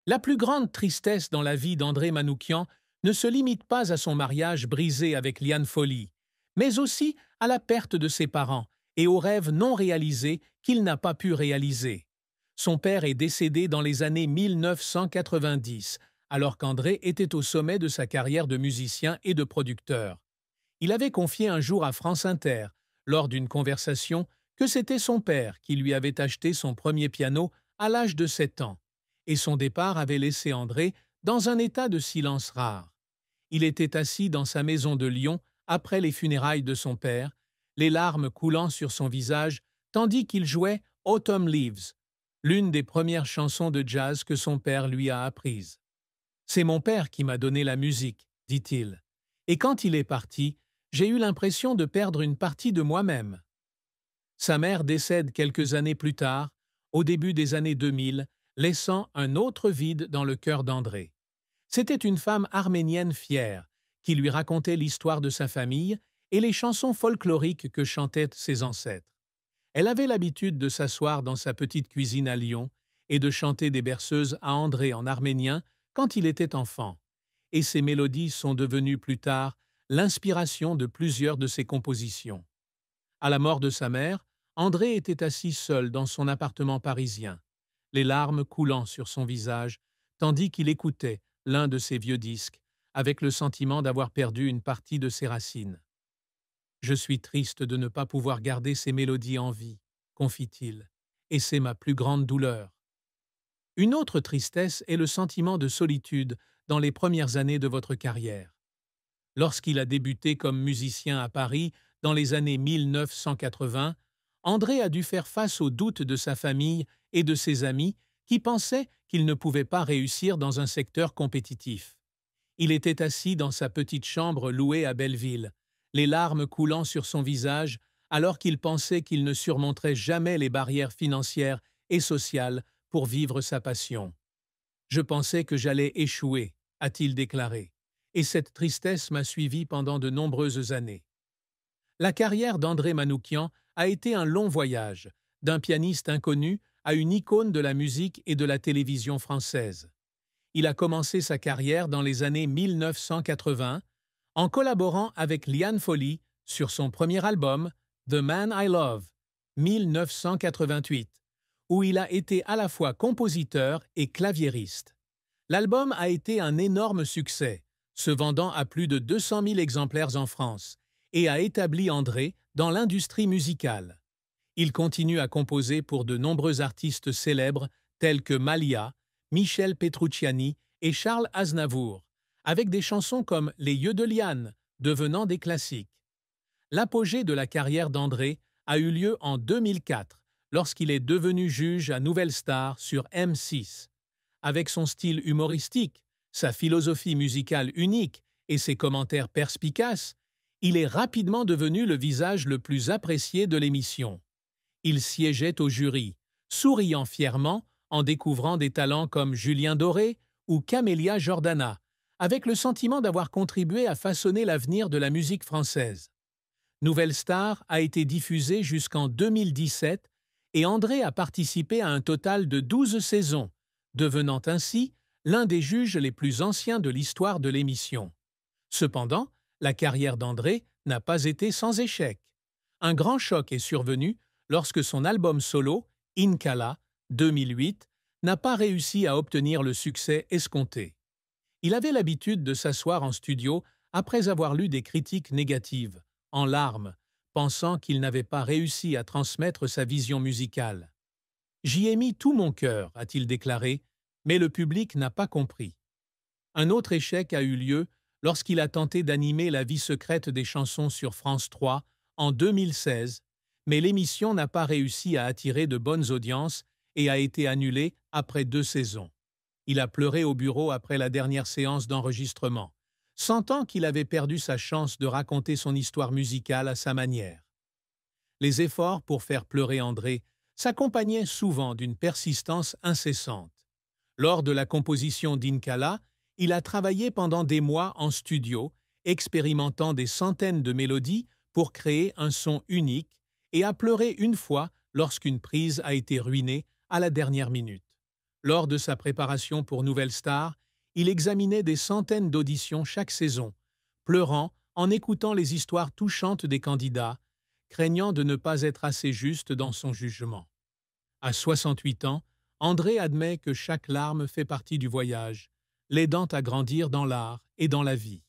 La plus grande tristesse dans la vie d'André Manoukian ne se limite pas à son mariage brisé avec Liane Folly, mais aussi à la perte de ses parents et aux rêves non réalisés qu'il n'a pas pu réaliser. Son père est décédé dans les années 1990, alors qu'André était au sommet de sa carrière de musicien et de producteur. Il avait confié un jour à France Inter, lors d'une conversation, que c'était son père qui lui avait acheté son premier piano à l'âge de 7 ans, et son départ avait laissé André dans un état de silence rare. Il était assis dans sa maison de Lyon après les funérailles de son père, les larmes coulant sur son visage tandis qu'il jouait Autumn Leaves, l'une des premières chansons de jazz que son père lui a apprises. C'est mon père qui m'a donné la musique, dit-il. Et quand il est parti, j'ai eu l'impression de perdre une partie de moi-même. Sa mère décède quelques années plus tard, au début des années 2000, laissant un autre vide dans le cœur d'André. C'était une femme arménienne fière, qui lui racontait l'histoire de sa famille et les chansons folkloriques que chantaient ses ancêtres. Elle avait l'habitude de s'asseoir dans sa petite cuisine à Lyon et de chanter des berceuses à André en arménien quand il était enfant. Et ces mélodies sont devenues plus tard l'inspiration de plusieurs de ses compositions. À la mort de sa mère, André était assis seul dans son appartement parisien, les larmes coulant sur son visage, tandis qu'il écoutait l'un de ses vieux disques, avec le sentiment d'avoir perdu une partie de ses racines. Je suis triste de ne pas pouvoir garder ces mélodies en vie, confie-t-il, et c'est ma plus grande douleur. Une autre tristesse est le sentiment de solitude dans les premières années de votre carrière. Lorsqu'il a débuté comme musicien à Paris dans les années 1980, André a dû faire face aux doutes de sa famille et de ses amis qui pensaient qu'il ne pouvait pas réussir dans un secteur compétitif. Il était assis dans sa petite chambre louée à Belleville, les larmes coulant sur son visage alors qu'il pensait qu'il ne surmonterait jamais les barrières financières et sociales pour vivre sa passion. « Je pensais que j'allais échouer », a-t-il déclaré, et cette tristesse m'a suivi pendant de nombreuses années. La carrière d'André Manoukian a été un long voyage, d'un pianiste inconnu à une icône de la musique et de la télévision française. Il a commencé sa carrière dans les années 1980 en collaborant avec Liane Folly sur son premier album The Man I Love, 1988, où il a été à la fois compositeur et claviériste. L'album a été un énorme succès, se vendant à plus de 200 000 exemplaires en France, et a établi André dans l'industrie musicale. Il continue à composer pour de nombreux artistes célèbres tels que Malia, Michel Petrucciani et Charles Aznavour, avec des chansons comme Les Yeux de Liane, devenant des classiques. L'apogée de la carrière d'André a eu lieu en 2004, lorsqu'il est devenu juge à Nouvelle Star sur M6. Avec son style humoristique, sa philosophie musicale unique et ses commentaires perspicaces, il est rapidement devenu le visage le plus apprécié de l'émission. Il siégeait au jury, souriant fièrement en découvrant des talents comme Julien Doré ou Camélia Jordana, avec le sentiment d'avoir contribué à façonner l'avenir de la musique française. Nouvelle Star a été diffusée jusqu'en 2017 et André a participé à un total de 12 saisons, devenant ainsi l'un des juges les plus anciens de l'histoire de l'émission. Cependant, la carrière d'André n'a pas été sans échec. Un grand choc est survenu lorsque son album solo, Incala, 2008, n'a pas réussi à obtenir le succès escompté. Il avait l'habitude de s'asseoir en studio après avoir lu des critiques négatives, en larmes, pensant qu'il n'avait pas réussi à transmettre sa vision musicale. « J'y ai mis tout mon cœur », a-t-il déclaré, mais le public n'a pas compris. Un autre échec a eu lieu lorsqu'il a tenté d'animer La vie secrète des chansons sur France 3 en 2016, mais l'émission n'a pas réussi à attirer de bonnes audiences et a été annulée après 2 saisons. Il a pleuré au bureau après la dernière séance d'enregistrement, sentant qu'il avait perdu sa chance de raconter son histoire musicale à sa manière. Les efforts pour faire pleurer André s'accompagnaient souvent d'une persistance incessante. Lors de la composition d'Incala, il a travaillé pendant des mois en studio, expérimentant des centaines de mélodies pour créer un son unique et a pleuré une fois lorsqu'une prise a été ruinée à la dernière minute. Lors de sa préparation pour Nouvelle Star, il examinait des centaines d'auditions chaque saison, pleurant en écoutant les histoires touchantes des candidats, craignant de ne pas être assez juste dans son jugement. À 68 ans, André admet que chaque larme fait partie du voyage, l'aidant à grandir dans l'art et dans la vie.